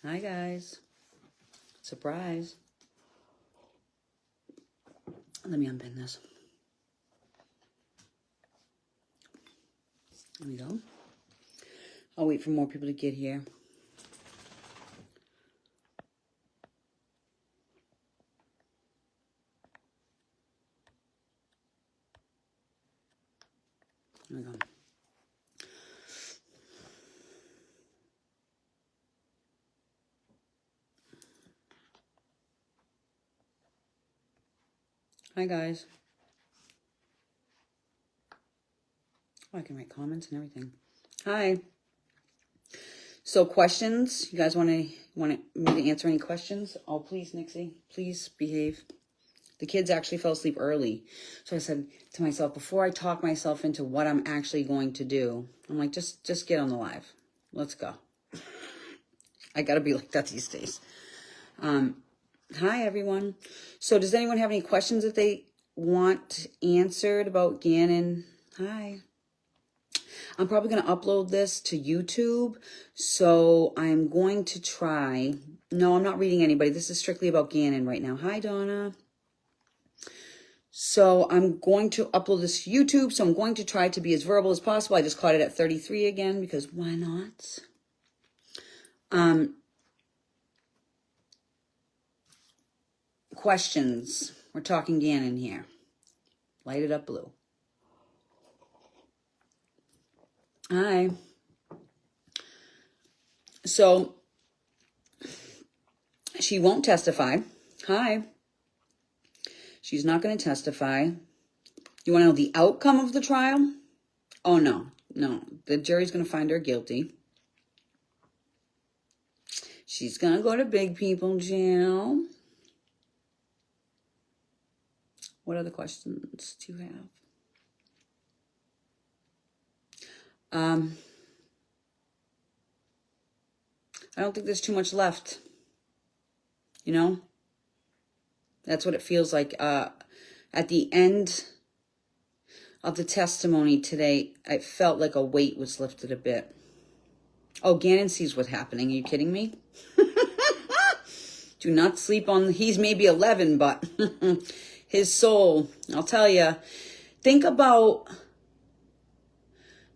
Hi, guys. Surprise. Let me unpin this. There we go. I'll wait for more people to get here. There we go. Hi, guys. Oh, I can write comments and everything. Hi. So questions? You guys want me to answer any questions? Oh, please, Nixie. Please behave. The kids actually fell asleep early. So I said to myself, before I talk myself into what I'm actually going to do, I'm like, just get on the live. Let's go. I got to be like that these days. Hi, everyone. So does anyone have any questions that they want answered about Gannon? Hi. I'm probably going to upload this to YouTube. So I'm going to try. No, I'm not reading anybody. This is strictly about Gannon right now. Hi, Donna. So I'm going to upload this to YouTube. So I'm going to try to be as verbal as possible. I just caught it at 33 again because why not? Questions. We're talking Gannon here. Light it up blue. Hi. So she won't testify. Hi. She's not going to testify. You want to know the outcome of the trial? Oh, no. No. The jury's going to find her guilty. She's going to go to big people jail. What other questions do you have? I don't think there's too much left. You know? That's what it feels like. At the end of the testimony today, I felt like a weight was lifted a bit. Oh, Gannon sees what's happening. Are you kidding me? Do not sleep on... He's maybe 11, but his soul, I'll tell you. Think about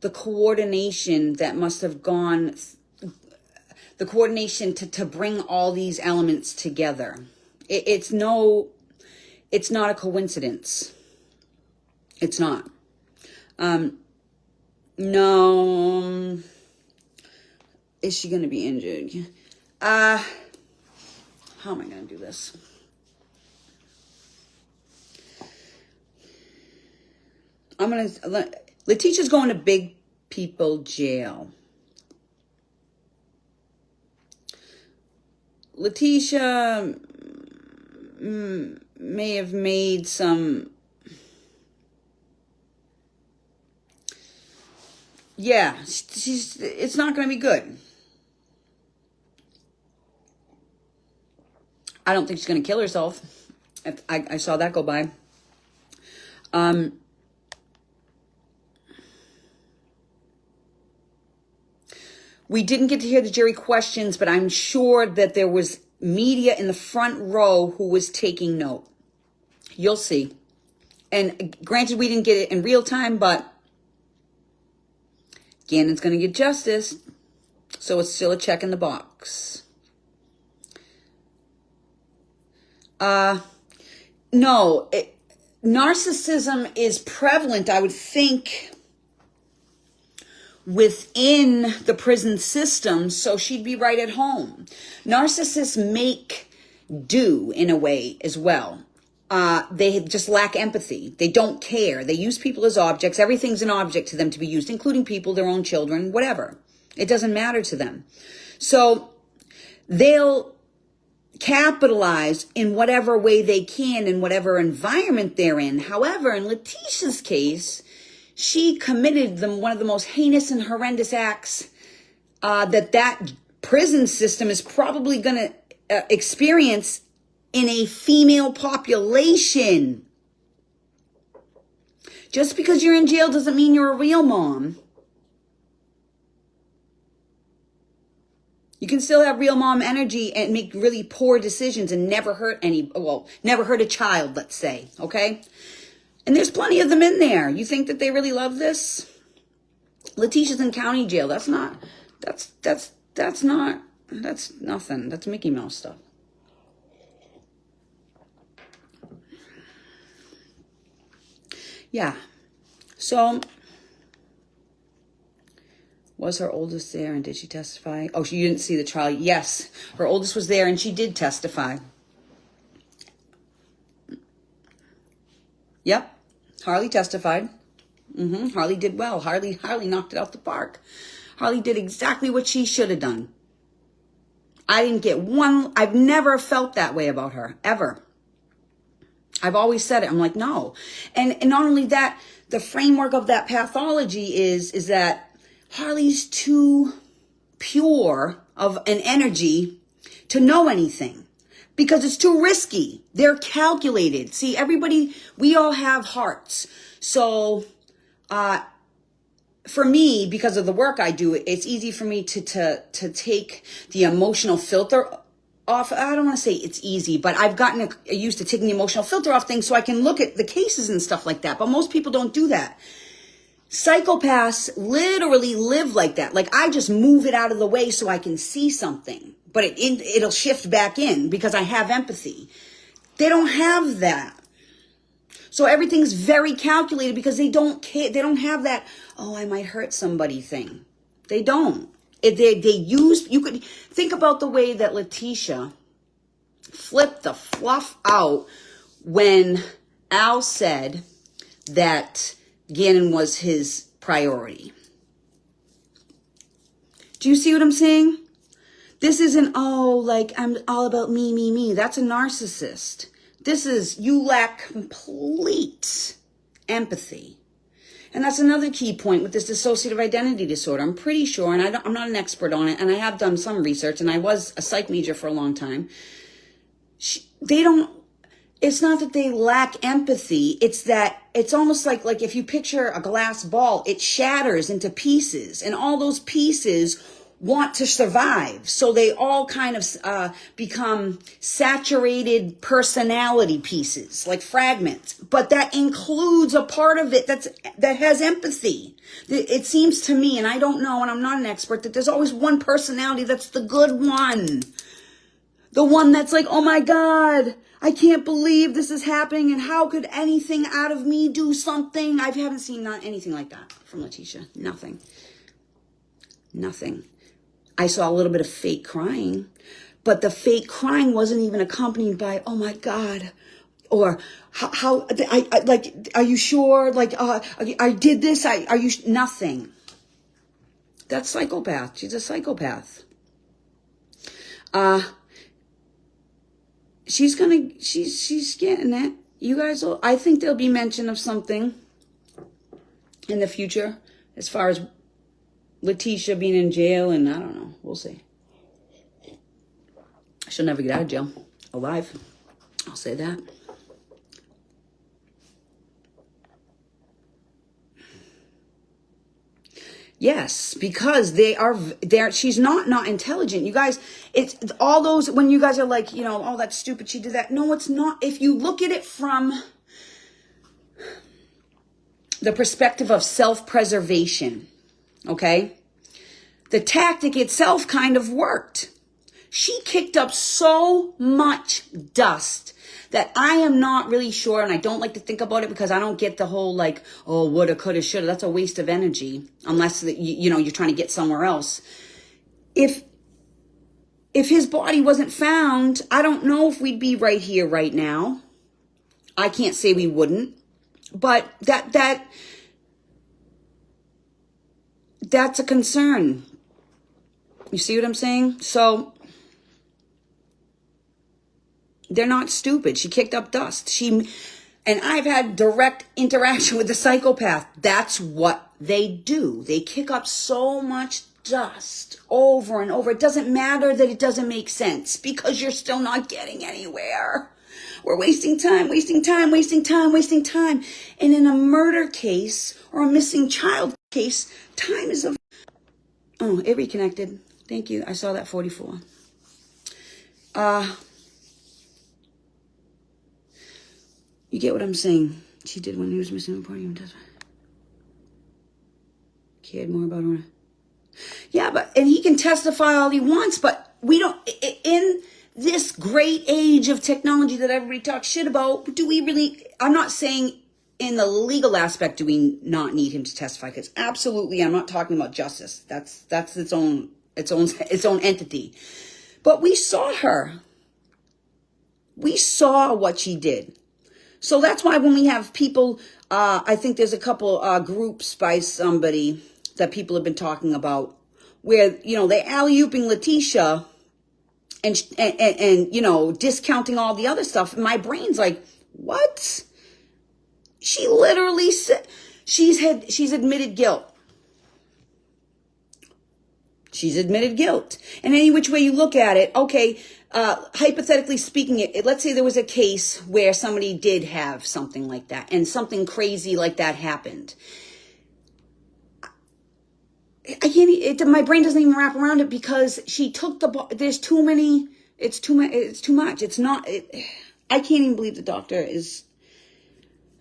the coordination that must have gone... The coordination to bring all these elements together. It's not a coincidence. It's not. No. Is she going to be injured? How am I going to do this? Letitia's going to big people jail. Letitia may have made some... Yeah, it's not going to be good. I don't think she's going to kill herself. I saw that go by. We didn't get to hear the jury questions, but I'm sure that there was media in the front row who was taking note. You'll see. And granted, we didn't get it in real time, but Gannon's going to get justice. So it's still a check in the box. No, narcissism is prevalent, I would think, within the prison system, so she'd be right at home. Narcissists make do in a way as well. They just lack empathy. They don't care. They use people as objects. Everything's an object to them to be used, including people, their own children, whatever. It doesn't matter to them. So they'll capitalize in whatever way they can, in whatever environment they're in. However, in Letitia's case, she committed one of the most heinous and horrendous acts that prison system is probably going to experience in a female population. Just because you're in jail doesn't mean you're a real mom. You can still have real mom energy and make really poor decisions and never hurt never hurt a child, let's say, okay? And there's plenty of them in there. You think that they really love this? Letitia's in county jail. That's nothing. That's Mickey Mouse stuff. Yeah. So, was her oldest there and did she testify? Oh, you didn't see the trial. Yes, her oldest was there and she did testify. Yep, Harley testified. Harley did well. Harley knocked it out the park. Harley did exactly what she should have done. I've never felt that way about her, ever. I've always said it. I'm like, no. And not only that, the framework of that pathology is that Harley's too pure of an energy to know anything because it's too risky. They're calculated. See, we all have hearts. So, for me, because of the work I do, it's easy for me to take the emotional filter off. I don't want to say it's easy, but I've gotten used to taking the emotional filter off things so I can look at the cases and stuff like that. But most people don't do that. Psychopaths literally live like that. Like, I just move it out of the way so I can see something, but it'll shift back in because I have empathy. They don't have that. So everything's very calculated because they don't care. They don't have that, oh, I might hurt somebody thing. They don't. You could think about the way that Letitia flipped the fluff out when Al said that Gannon was his priority. Do you see what I'm saying? This isn't, I'm all about me, me, me. That's a narcissist. This is, you lack complete empathy. And that's another key point with this dissociative identity disorder. I'm pretty sure, and I'm not an expert on it, and I have done some research, and I was a psych major for a long time. It's not that they lack empathy. It's that it's almost like if you picture a glass ball, it shatters into pieces, and all those pieces want to survive. So they all kind of become saturated personality pieces, like fragments. But that includes a part of it that has empathy. It seems to me, and I don't know, and I'm not an expert, that there's always one personality that's the good one. The one that's like, oh my God, I can't believe this is happening, and how could anything out of me do something? I haven't seen anything like that from Letitia. Nothing. I saw a little bit of fake crying, but the fake crying wasn't even accompanied by, oh my God, or how are you sure? Like, I did this. Nothing. That's psychopath. She's a psychopath. She's getting it. You guys I think there'll be mention of something in the future as far as Letitia being in jail, and I don't know. We'll see. She'll never get out of jail alive. I'll say that. Yes, because she's not intelligent. You guys, it's all those, when you guys are like, oh, that's stupid, she did that. No, it's not. If you look at it from the perspective of self-preservation, okay? The tactic itself kind of worked. She kicked up so much dust that I am not really sure, and I don't like to think about it because I don't get the whole like, oh, woulda, coulda, shoulda. That's a waste of energy unless you're trying to get somewhere else. If his body wasn't found, I don't know if we'd be right here right now. I can't say we wouldn't, but that's a concern. You see what I'm saying? So they're not stupid. She kicked up dust. And I've had direct interaction with the psychopath. That's what they do. They kick up so much dust over and over. It doesn't matter that it doesn't make sense because you're still not getting anywhere. We're wasting time. And in a murder case or a missing child case, time is it reconnected. Thank you. I saw that 44. You get what I'm saying? She did when he was missing a party. Cared more about her. Yeah, and he can testify all he wants, but we don't, in this great age of technology that everybody talks shit about, do we really, I'm not saying in the legal aspect, do we not need him to testify? Because absolutely, I'm not talking about justice. That's its own entity. But we saw her. We saw what she did. So that's why when we have people, I think there's a couple groups by somebody that people have been talking about where, they're alley-ooping Letitia and discounting all the other stuff. And my brain's like, what? She literally said, she's admitted guilt. She's admitted guilt. And any which way you look at it, okay, hypothetically speaking, let's say there was a case where somebody did have something like that and something crazy like that happened. My brain doesn't even wrap around it because she took there's too many, it's too much. It's not, I can't even believe the doctor is,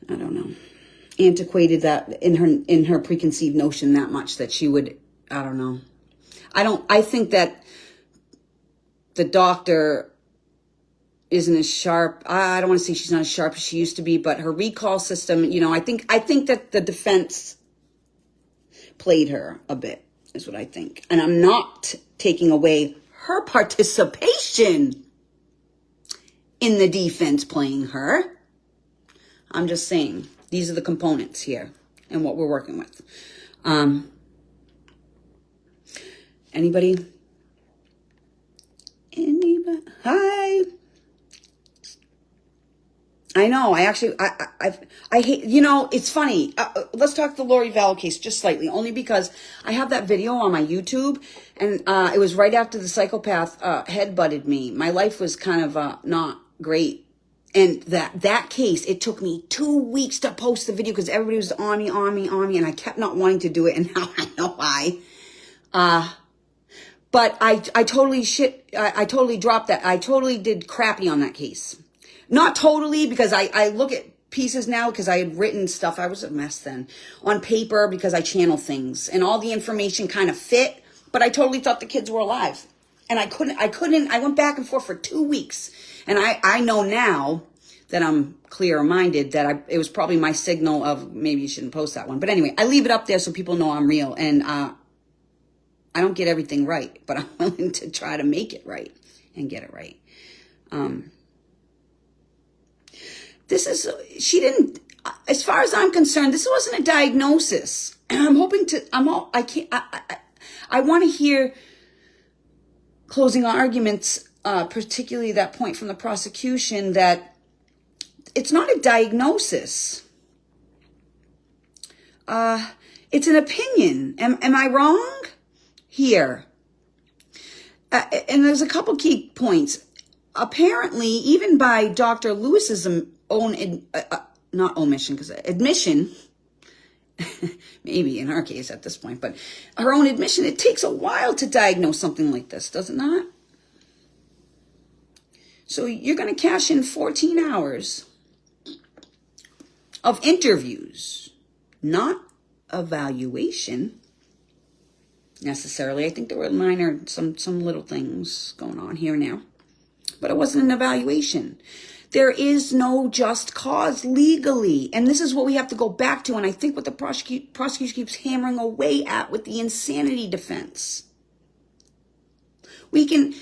I don't know, antiquated that in her preconceived notion that much that she would, I don't know. I think that the doctor isn't as sharp. I don't want to say she's not as sharp as she used to be, but her recall system, I think that the defense played her a bit, is what I think. And I'm not taking away her participation in the defense playing her. I'm just saying these are the components here and what we're working with. Anybody? Hi. I know. I hate, it's funny. Let's talk the Lori Vallow case just slightly, only because I have that video on my YouTube, and it was right after the psychopath headbutted me. My life was kind of not great. And that case, it took me 2 weeks to post the video because everybody was on me, and I kept not wanting to do it, and now I know why. But I totally dropped that. I totally did crappy on that case. Not totally, because I look at pieces now because I had written stuff. I was a mess then on paper because I channel things and all the information kind of fit, but I totally thought the kids were alive. And I went back and forth for 2 weeks. And I know now that I'm clear-minded that it was probably my signal of maybe you shouldn't post that one. But anyway, I leave it up there so people know I'm real. And I don't get everything right, but I'm willing to try to make it right and get it right. As far as I'm concerned, this wasn't a diagnosis. I want to hear closing arguments, particularly that point from the prosecution that it's not a diagnosis. It's an opinion. Am I wrong? Here. And there's a couple key points. Apparently, even by Dr. Lewis's own, not omission, because admission, maybe in her case at this point, but her own admission, it takes a while to diagnose something like this, does it not? So you're going to cash in 14 hours of interviews, not evaluation necessarily. I think there were minor, some little things going on here and there, but it wasn't an evaluation. There is no just cause legally, and this is what we have to go back to, and I think what the prosecution keeps hammering away at with the insanity defense. We can,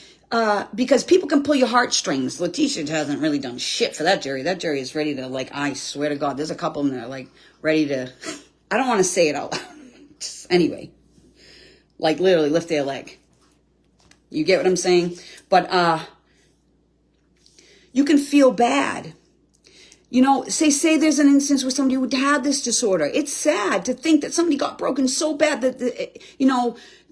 because people can pull your heartstrings. Letitia hasn't really done shit for that jury. That jury is ready to, I swear to God, there's a couple of them that are, ready to, I don't want to say it out loud. Anyway. Literally lift their leg. You get what I'm saying? But you can feel bad. Say there's an instance where somebody would have this disorder. It's sad to think that somebody got broken so bad that,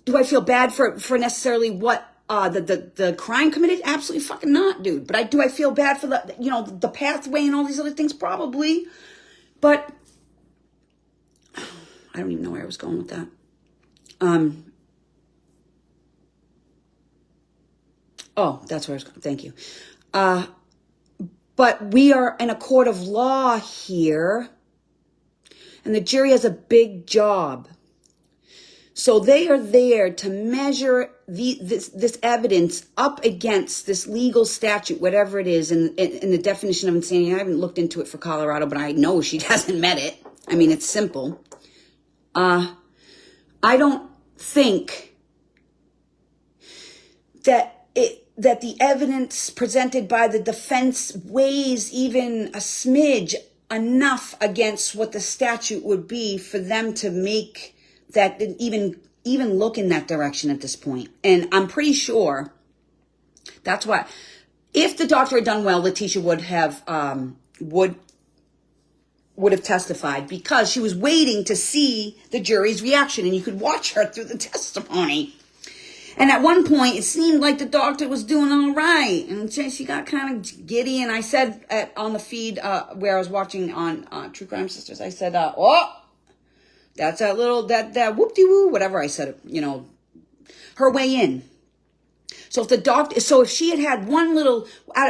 do I feel bad for necessarily what the crime committed? Absolutely fucking not, dude. But do I feel bad for the pathway and all these other things? Probably. But I don't even know where I was going with that. Oh, that's where I was going. Thank you. But we are in a court of law here, and the jury has a big job. So they are there to measure this evidence up against this legal statute, whatever it is, in the definition of insanity. I haven't looked into it for Colorado, but I know she hasn't met it. I mean, it's simple. I don't think that the evidence presented by the defense weighs even a smidge enough against what the statute would be for them to make that even look in that direction at this point. And I'm pretty sure that's why, if the doctor had done well, Letitia would have testified, because she was waiting to see the jury's reaction, and you could watch her through the testimony. And at one point, it seemed like the doctor was doing all right, and she got kind of giddy. And I said on the feed where I was watching on True Crime Sisters, I said, "Oh, that's that little that whoop-de-woo," whatever I said, her way in. So if she had one little,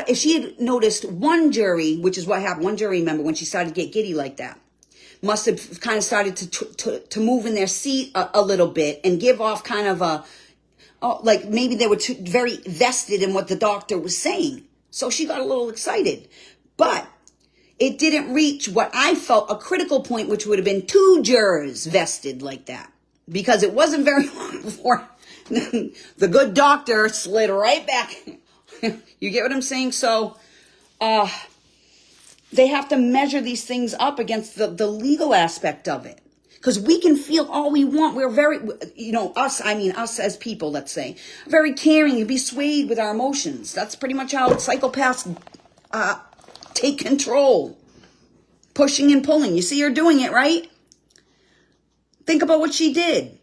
if she had noticed one jury, which is what happened, one jury member, when she started to get giddy like that, must have kind of started to move in their seat a little bit and give off kind of like maybe they were very vested in what the doctor was saying. So she got a little excited. But it didn't reach what I felt a critical point, which would have been 2 jurors vested like that. Because it wasn't very long before the good doctor slid right back. You get what I'm saying? So they have to measure these things up against the legal aspect of it. Because we can feel all we want. We're very, us as people, let's say, very caring and be swayed with our emotions. That's pretty much how psychopaths take control. Pushing and pulling. You see her doing it, right? Think about what she did.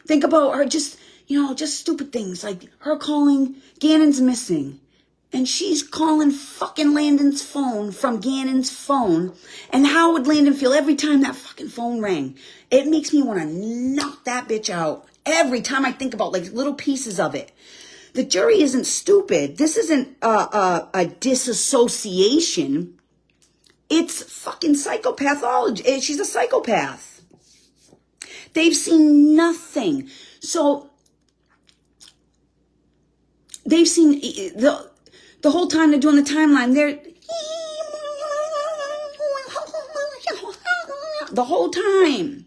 Think about her just stupid things like her calling Gannon's missing. And she's calling fucking Landon's phone from Gannon's phone. And how would Landon feel every time that fucking phone rang? It makes me want to knock that bitch out. Every time I think about like little pieces of it. The jury isn't stupid. This isn't a disassociation. It's fucking psychopathology. She's a psychopath. They've seen nothing. So they've seen the whole time they're doing the timeline, they're the whole time.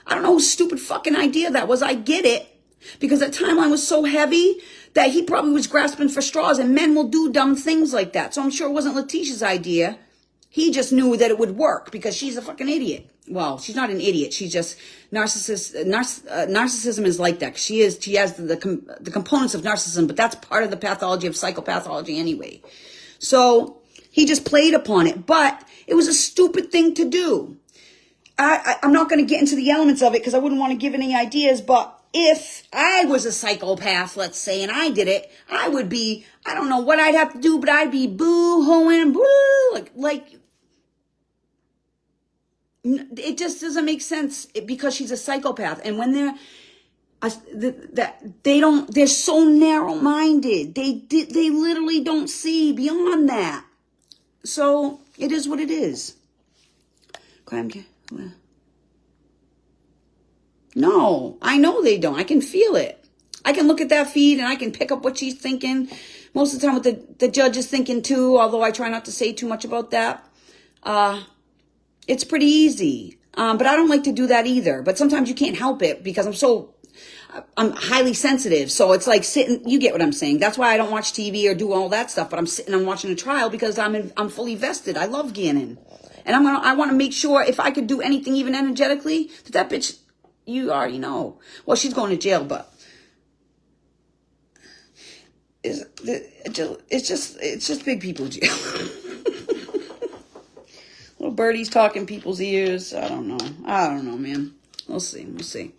I don't know whose stupid fucking idea that was. I get it. Because that timeline was so heavy that he probably was grasping for straws, and men will do dumb things like that. So I'm sure it wasn't Letitia's idea. He just knew that it would work because she's a fucking idiot. Well, she's not an idiot. She's just narcissism is like that. She has the components of narcissism, but that's part of the pathology of psychopathology anyway. So he just played upon it, but it was a stupid thing to do. I'm not going to get into the elements of it because I wouldn't want to give any ideas, but if I was a psychopath, let's say, and I did it, I would be, I don't know what I'd have to do, but I'd be boo-hooing, like, it just doesn't make sense because she's a psychopath. And when they're so narrow-minded. They literally don't see beyond that. So it is what it is. No, I know they don't. I can feel it. I can look at that feed and I can pick up what she's thinking. Most of the time what the judge is thinking too, although I try not to say too much about that. It's pretty easy. But I don't like to do that either. But sometimes you can't help it because I'm highly sensitive. So it's like sitting, you get what I'm saying. That's why I don't watch TV or do all that stuff. But I'm sitting and watching a trial because I'm fully vested. I love Gannon. And I want to make sure if I could do anything even energetically, that bitch, you already know. Well, she's going to jail, but it's just big people jail. Little birdies talking people's ears. I don't know, man. We'll see.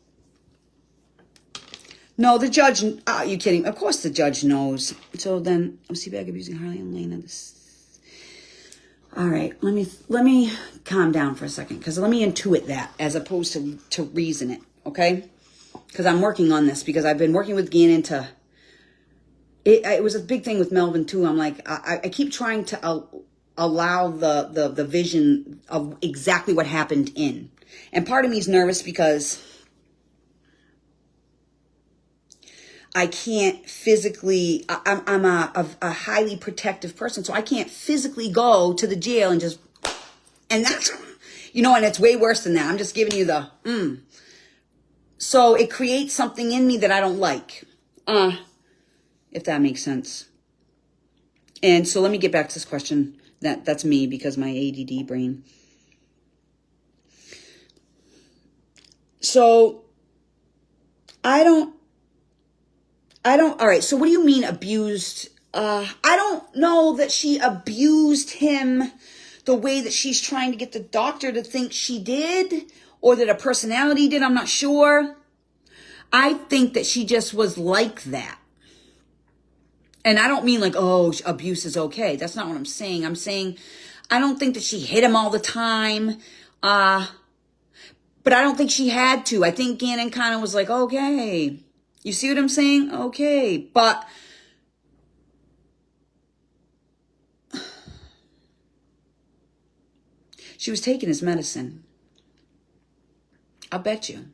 No, the judge. Are you kidding? Of course the judge knows. So then, see back abusing Harley and Lena. All right, let me calm down for a second because let me intuit that as opposed to reason it. Okay, because I'm working on this, because I've been working with Gannon to, it was a big thing with Melvin too. I'm like, I keep trying to allow the vision of exactly what happened in. And part of me is nervous because I can't physically, I'm a highly protective person, so I can't physically go to the jail and just, and that's, you know, and it's way worse than that. I'm just giving you the, So it creates something in me that I don't like, if that makes sense. And so let me get back to this question. That's me, because my ADD brain. So I don't, all right. So what do you mean abused? I don't know that she abused him the way that she's trying to get the doctor to think she did, or that a personality did. I'm not sure. I think that she just was like that. And I don't mean like, oh, abuse is okay. That's not what I'm saying. I'm saying, I don't think that she hit him all the time. But I don't think she had to. I think Gannon kind of was like, okay. You see what I'm saying? Okay. But she was taking his medicine. I'll bet you.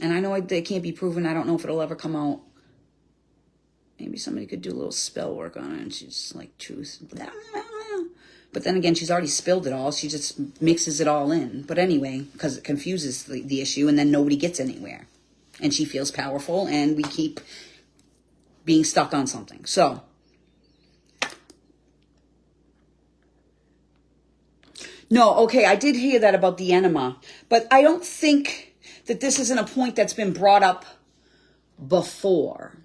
And I know it can't be proven. I don't know if it'll ever come out. Maybe somebody could do a little spell work on it, and she's like, truth. But then again, she's already spilled it all. She just mixes it all in. But anyway, because it confuses the issue, and then nobody gets anywhere. And she feels powerful, and we keep being stuck on something. So, no, okay, I did hear that about the enema. But I don't think that this isn't a point that's been brought up before.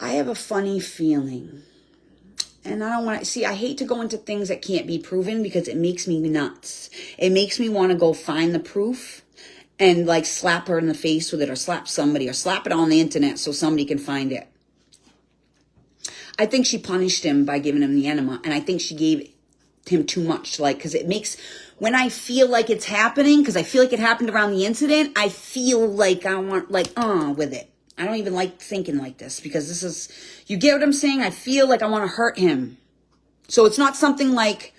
I have a funny feeling, and I don't want to, see, I hate to go into things that can't be proven because it makes me nuts. It makes me want to go find the proof and like slap her in the face with it, or slap somebody, or slap it on the internet so somebody can find it. I think she punished him by giving him the enema, and I think she gave him too much, like, because it makes, when I feel like it's happening, because I feel like it happened around the incident, I feel like I want, like, with it. I don't even like thinking like this, because this is, you get what I'm saying? I feel like I want to hurt him. So it's not something like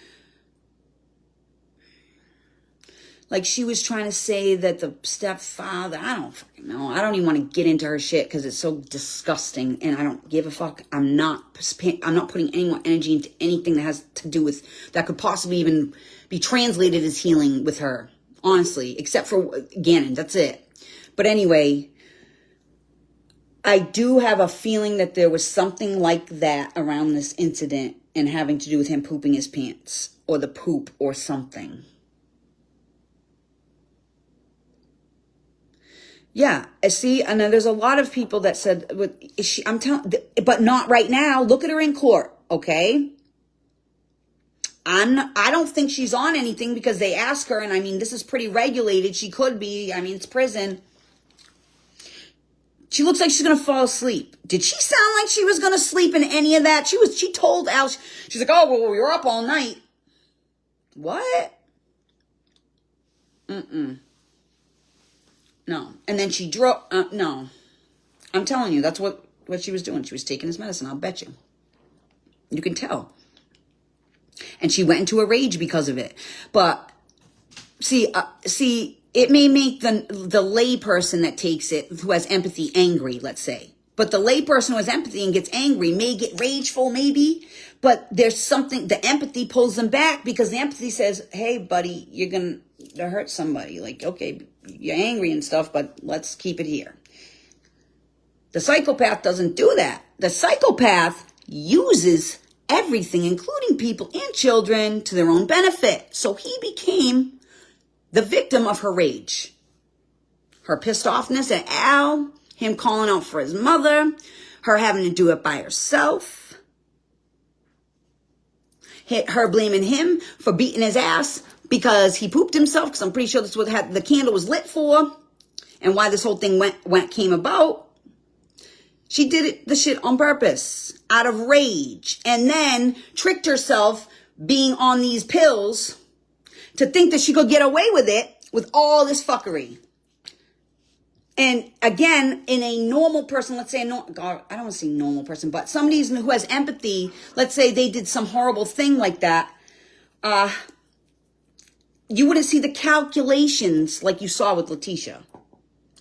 she was trying to say that the stepfather, I don't fucking know. I don't even want to get into her shit because it's so disgusting, and I don't give a fuck. I'm not putting any more energy into anything that has to do with, that could possibly even be translated as healing with her, honestly, except for Gannon. That's it. But anyway, I do have a feeling that there was something like that around this incident, and having to do with him pooping his pants, or the poop, or something. Yeah, see, and then there's a lot of people that said, I'm telling, but not right now. Look at her in court, okay? I don't think she's on anything, because they ask her, and I mean, this is pretty regulated. She could be, I mean, it's prison. She looks like she's going to fall asleep. Did she sound like she was going to sleep in any of that? She told Al, she's like, oh, well, we were up all night. What? No. And then she drove, no. I'm telling you, that's what she was doing. She was taking his medicine, I'll bet you. You can tell. And she went into a rage because of it. But, see, it may make the lay person that takes it, who has empathy, angry, let's say. But the lay person who has empathy and gets angry may get rageful, maybe. But there's something, the empathy pulls them back, because the empathy says, hey, buddy, you're going to hurt somebody. Like, okay, you're angry and stuff, but let's keep it here. The psychopath doesn't do that. The psychopath uses everything, including people and children, to their own benefit. So he became the victim of her rage. Her pissed offness at Al, him calling out for his mother, her having to do it by herself, her blaming him for beating his ass because he pooped himself, because I'm pretty sure that's what the candle was lit for, and why this whole thing came about. She did the shit on purpose, out of rage, and then tricked herself being on these pills to think that she could get away with it with all this fuckery. And again, in a normal person, let's say, God, I don't want to say normal person, but somebody who has empathy, let's say they did some horrible thing like that, you wouldn't see the calculations like you saw with Letitia.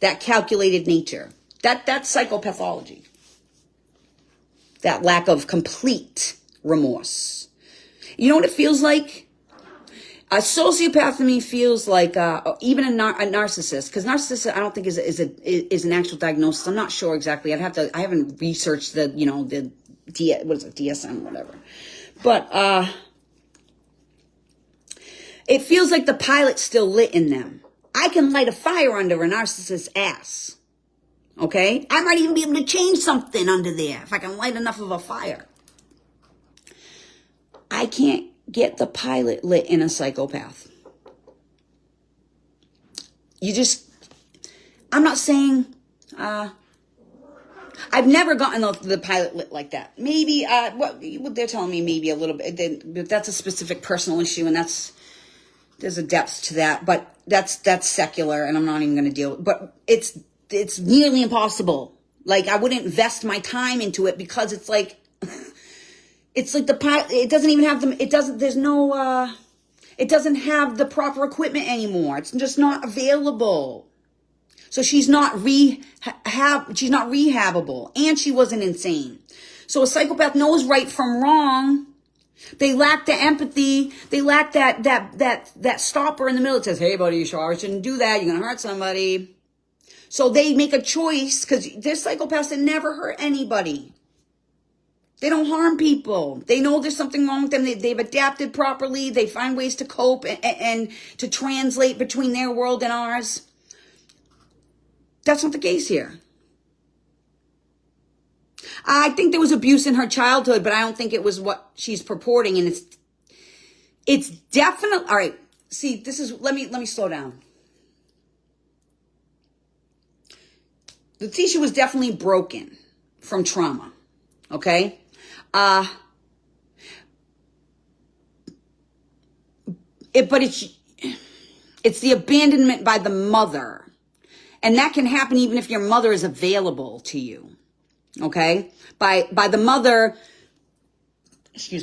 That calculated nature. That's psychopathology. That lack of complete remorse. You know what it feels like? A sociopath to me feels like even a narcissist, because narcissist I don't think is an actual diagnosis. I'm not sure exactly. I haven't researched the DSM, whatever. But it feels like the pilot's still lit in them. I can light a fire under a narcissist's ass. Okay? I might even be able to change something under there if I can light enough of a fire. I can't get the pilot lit in a psychopath. I'm not saying, I've never gotten the pilot lit like that. Maybe, what they're telling me, maybe a little bit, but that's a specific personal issue, and there's a depth to that, but that's secular, and I'm not even going to deal with it. But it's nearly impossible. Like, I wouldn't invest my time into it because it's like, it's like the pilot, it doesn't even have it doesn't have the proper equipment anymore. It's just not available. So she's not rehabable, and she wasn't insane. So a psychopath knows right from wrong. They lack the empathy. They lack that stopper in the middle that says, hey, buddy, you shouldn't do that. You're going to hurt somebody. So they make a choice, because there's psychopaths that never hurt anybody. They don't harm people. They know there's something wrong with them. They've adapted properly. They find ways to cope and to translate between their world and ours. That's not the case here. I think there was abuse in her childhood, but I don't think it was what she's purporting. And it's definitely, all right. See, this is, let me slow down. Letitia was definitely broken from trauma. Okay? But it's the abandonment by the mother. And that can happen even if your mother is available to you. Okay? By the mother,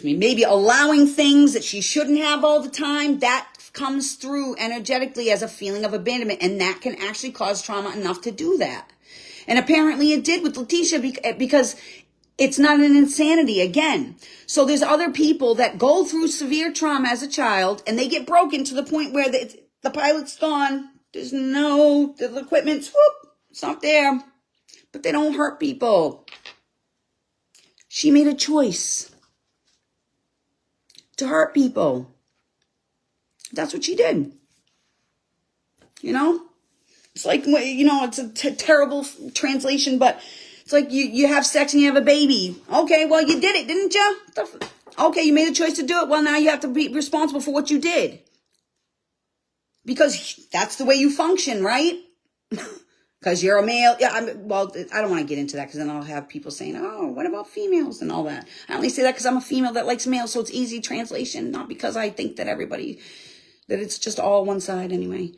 maybe allowing things that she shouldn't have all the time, that comes through energetically as a feeling of abandonment. And that can actually cause trauma enough to do that. And apparently it did with Letitia because it's not an insanity again. So there's other people that go through severe trauma as a child and they get broken to the point where the pilot's gone. There's the equipment's, it's not there. But they don't hurt people. She made a choice to hurt people. That's what she did. You know? It's like, it's a terrible translation, but it's like you have sex and you have a baby. Okay, well, you did it, didn't you? Okay, you made a choice to do it. Well, now you have to be responsible for what you did. Because that's the way you function, right? Because you're a male. Yeah, I don't want to get into that because then I'll have people saying, oh, what about females and all that. I only say that because I'm a female that likes males, so it's easy translation, not because I think that that it's just all one side anyway.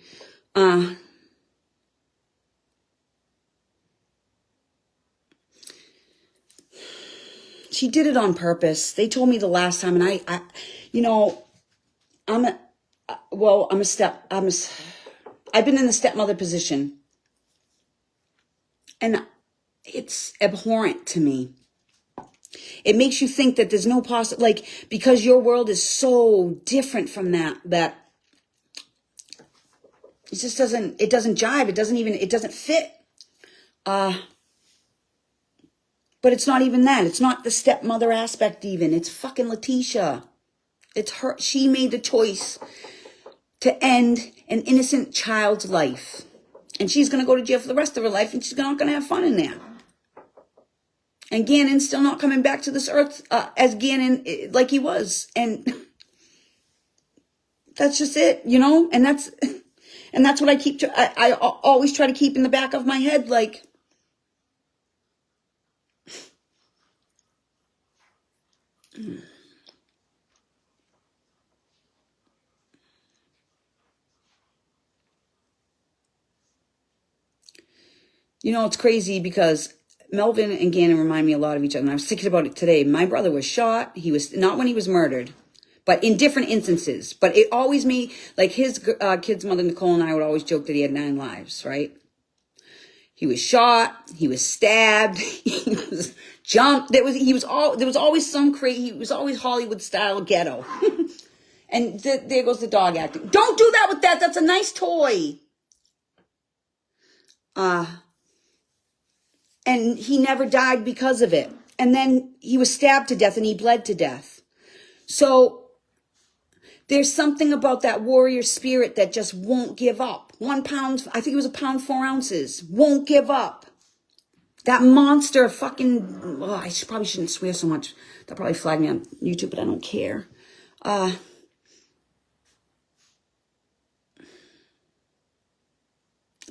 She did it on purpose. They told me the last time, and I've been in the stepmother position, and it's abhorrent to me. It makes you think that there's no because your world is so different from that it just doesn't jive. It doesn't fit. But it's not even that. It's not the stepmother aspect even. It's fucking Letitia. It's her. She made the choice to end an innocent child's life. And she's going to go to jail for the rest of her life, and she's not going to have fun in there. And Gannon's still not coming back to this earth as Gannon like he was. And that's just it, And that's what I always try to keep in the back of my head, like, You know, it's crazy because Melvin and Gannon remind me a lot of each other. And I was thinking about it today. My brother was shot. He was not when he was murdered, but in different instances. But it always made, like his kid's mother, Nicole, and I would always joke that he had 9 lives, right? He was shot. He was stabbed. He was jumped. There was always some crazy. He was always Hollywood style ghetto. And there goes the dog acting. Don't do that with that. That's a nice toy. And he never died because of it. And then he was stabbed to death and he bled to death. So there's something about that warrior spirit that just won't give up. 1 pound, I think it was 1 pound 4 ounces, won't give up. That monster fucking, I probably shouldn't swear so much. They'll probably flag me on YouTube, but I don't care.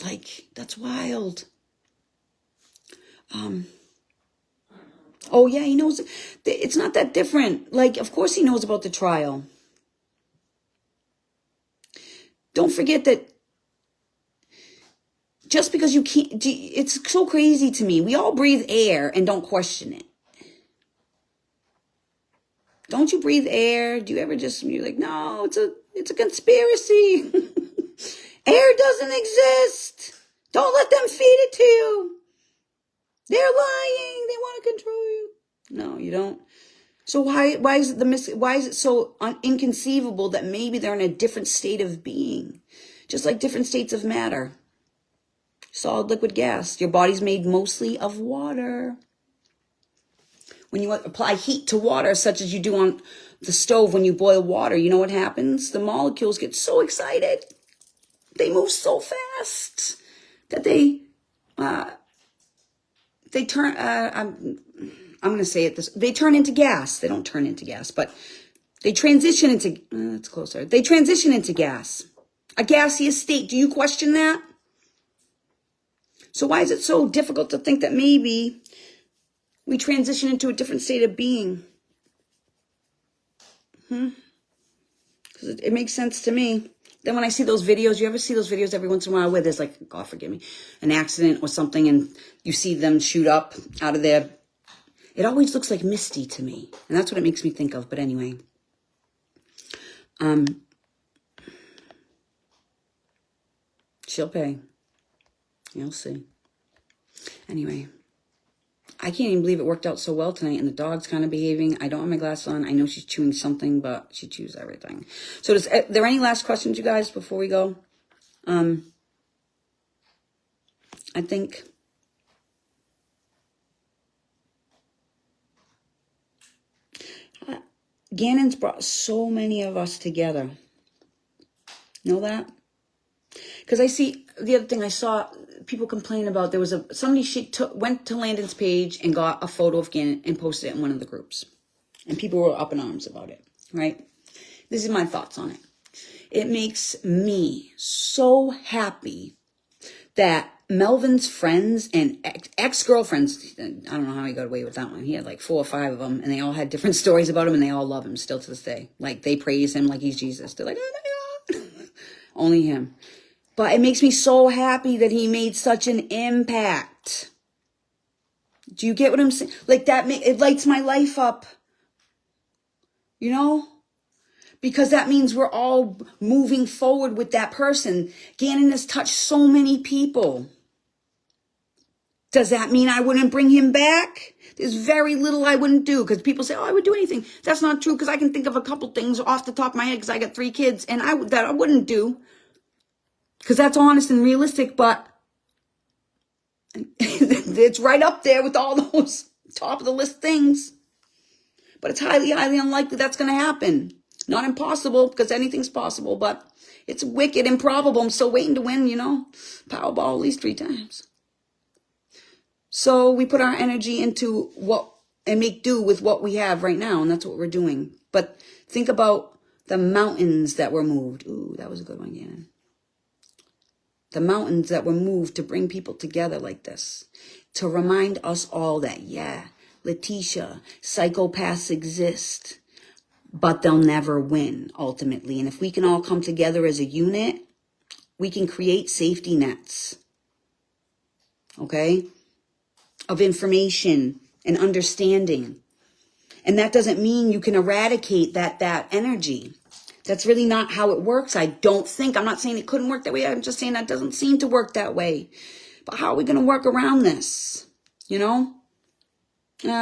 Like, that's wild. Oh yeah, he knows. It's not that different. Like, of course he knows about the trial. Don't forget that just because you can't, it's so crazy to me. We all breathe air and don't question it. Don't you breathe air? Do you ever just, you're like, no, it's a conspiracy. Air doesn't exist. Don't let them feed it to you. They're lying. They want to control you. No, you don't. So why is it so inconceivable that maybe they're in a different state of being, just like different states of matter, solid, liquid, gas. Your body's made mostly of water. When you apply heat to water, such as you do on the stove when you boil water, you know what happens? The molecules get so excited. They move so fast that they turn, I'm going to say it this, they turn into gas. They don't turn into gas, but they transition into, that's closer. They transition into gas, a gaseous state. Do you question that? So why is it so difficult to think that maybe we transition into a different state of being? Because it makes sense to me. Then when I see those videos, you ever see those videos every once in a while where there's like, God forgive me, an accident or something and you see them shoot up out of there? It always looks like Misty to me. And that's what it makes me think of. But anyway. She'll pay. You'll see. Anyway. I can't even believe it worked out so well tonight. And the dog's kind of behaving. I don't have my glasses on. I know she's chewing something, but she chews everything. So are there any last questions, you guys, before we go? I think Gannon's brought so many of us together. Know that? Because I see, the other thing I saw people complain about, there was somebody went to Landon's page and got a photo of Gannon and posted it in one of the groups. And people were up in arms about it, right? This is my thoughts on it. It makes me so happy that Melvin's friends and ex-girlfriends, I don't know how he got away with that one. He had like 4 or 5 of them, and they all had different stories about him, and they all love him still to this day. Like, they praise him like he's Jesus. They're like, oh my God. Only him. But it makes me so happy that he made such an impact. Do you get what I'm saying? Like, it lights my life up. You know? Because that means we're all moving forward with that person. Gannon has touched so many people. Does that mean I wouldn't bring him back? There's very little I wouldn't do, because people say, oh, I would do anything. That's not true, because I can think of a couple things off the top of my head, because I got 3 kids, and that I wouldn't do. Because that's honest and realistic, but it's right up there with all those top of the list things. But it's highly, highly unlikely that's going to happen. Not impossible, because anything's possible, but it's wicked improbable. I'm still waiting to win, Powerball at least 3 times. So we put our energy into and make do with what we have right now, and that's what we're doing. But think about the mountains that were moved. Ooh, that was a good one, Gannon. The mountains that were moved to bring people together like this. To remind us all that, yeah, Letitia, psychopaths exist, but they'll never win, ultimately. And if we can all come together as a unit, we can create safety nets. okay, of information and understanding. And that doesn't mean you can eradicate that energy. That's really not how it works. I don't think. I'm not saying it couldn't work that way. I'm just saying that doesn't seem to work that way. But how are we going to work around this? You know?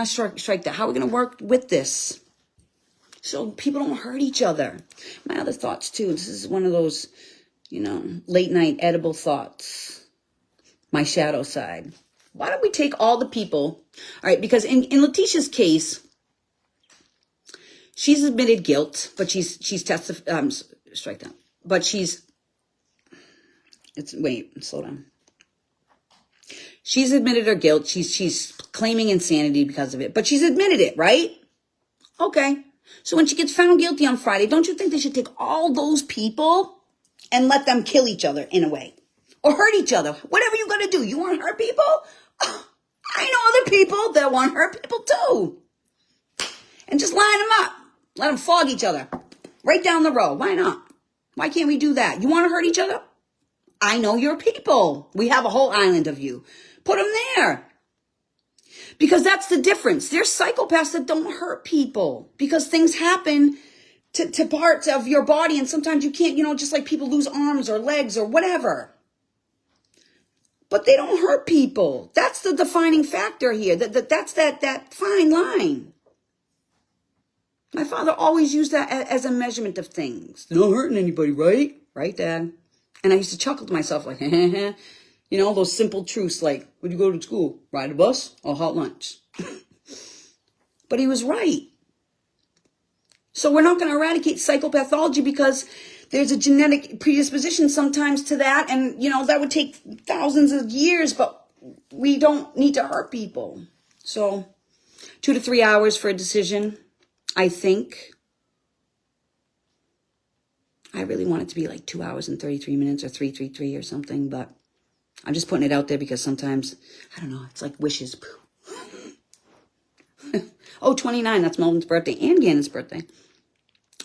Strike that. How are we going to work with this? So people don't hurt each other. My other thoughts too. This is one of those, late night edible thoughts. My shadow side. Why don't we take all the people? All right, because in Letitia's case, she's admitted guilt, but she's testified. Strike that. But slow down. She's admitted her guilt. She's claiming insanity because of it, but she's admitted it, right? Okay. So when she gets found guilty on Friday, don't you think they should take all those people and let them kill each other in a way? Or hurt each other? Whatever you got to do. You want to hurt people? I know other people that want to hurt people too. And just line them up. Let them flog each other. Right down the road. Why not? Why can't we do that? You want to hurt each other? I know your people. We have a whole island of you. Put them there. Because that's the difference. There's psychopaths that don't hurt people. Because things happen to parts of your body. And sometimes you can't, just like people lose arms or legs or whatever. But they don't hurt people. That's the defining factor here. That's that fine line. My father always used that as a measurement of things. They're not hurting anybody, right? Right, Dad? And I used to chuckle to myself like, those simple truths like, when you go to school, ride a bus or hot lunch. But he was right. So we're not going to eradicate psychopathology because there's a genetic predisposition sometimes to that. And, that would take thousands of years, but we don't need to hurt people. So 2 to 3 hours for a decision, I think. I really want it to be like 2 hours and 33 minutes or 333 or something, but I'm just putting it out there because sometimes, I don't know, it's like wishes. Oh, 29, that's Melvin's birthday and Gannon's birthday.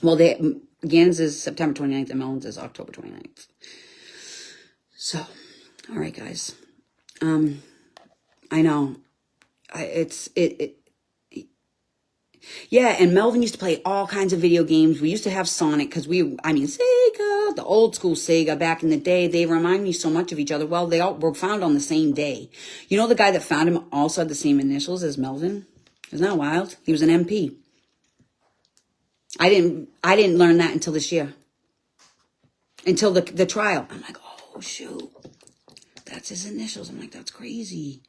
Well, Gannon's is September 29th and Melvin's is October 29th. So, all right, guys. I know. Yeah, and Melvin used to play all kinds of video games. We used to have Sonic because Sega, the old school Sega back in the day, they remind me so much of each other. Well, they all were found on the same day. The guy that found him also had the same initials as Melvin? Isn't that wild? He was an MP. I didn't learn that until this year. Until the trial. I'm like, oh, shoot. That's his initials. I'm like, that's crazy.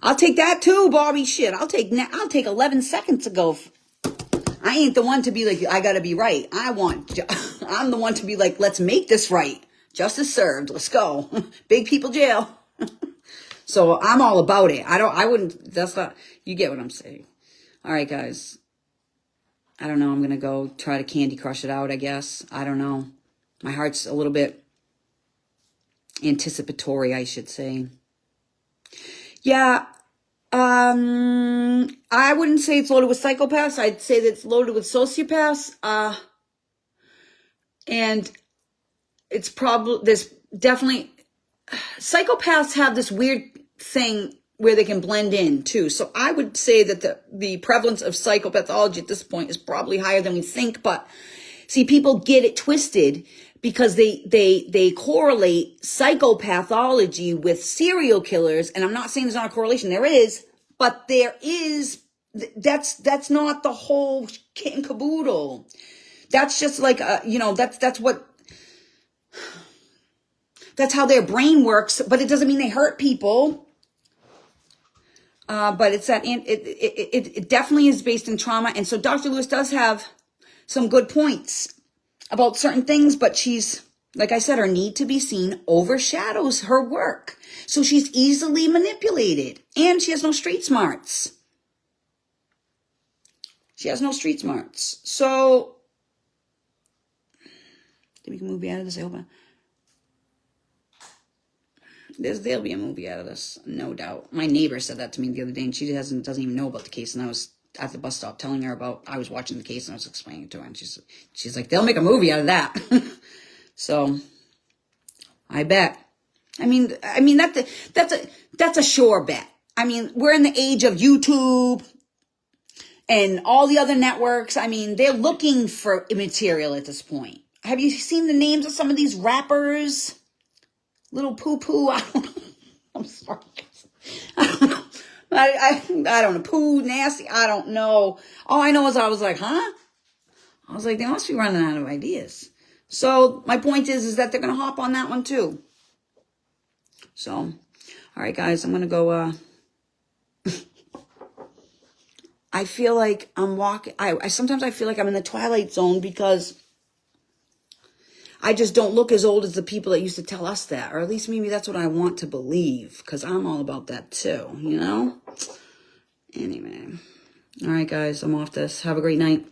I'll take that too, Bobby. Shit, I'll take 11 seconds to go. I ain't the one to be like, I gotta be right. I'm the one to be like, let's make this right. Justice served. Let's go. Big people jail. So I'm all about it. You get what I'm saying. All right, guys. I don't know. I'm going to go try to Candy Crush it out, I guess. I don't know. My heart's a little bit anticipatory, I should say. Yeah, I wouldn't say it's loaded with psychopaths. I'd say that it's loaded with sociopaths. And it's probably, there's definitely, psychopaths have this weird thing where they can blend in too. So I would say that the prevalence of psychopathology at this point is probably higher than we think. But see, people get it twisted because they correlate psychopathology with serial killers. And I'm not saying there's not a correlation. There is, but there is, that's not the whole kit and caboodle. That's just like, that's how their brain works, but it doesn't mean they hurt people. But it's that, it definitely is based in trauma. And so Dr. Lewis does have some good points about certain things, but she's, like I said, her need to be seen overshadows her work. So she's easily manipulated and she has no street smarts. So, did we make a movie out of this? I hope there'll be a movie out of this, no doubt. My neighbor said that to me the other day, and she doesn't even know about the case. And I was at the bus stop telling her I was watching the case and I was explaining it to her, and she's like, they'll make a movie out of that. So, I bet. I mean, that's a sure bet. I mean, we're in the age of YouTube and all the other networks. I mean, they're looking for material at this point. Have you seen the names of some of these rappers? Little poo-poo, I don't know. I'm sorry. I don't know. I don't know. Poo, nasty, I don't know. All I know is I was like, huh? I was like, they must be running out of ideas. So my point is that they're going to hop on that one too. So, all right, guys, I'm going to go, I feel like I'm walking, sometimes I feel like I'm in the Twilight Zone because I just don't look as old as the people that used to tell us that, or at least maybe that's what I want to believe, because I'm all about that too, you know? Anyway. All right, guys, I'm off this. Have a great night.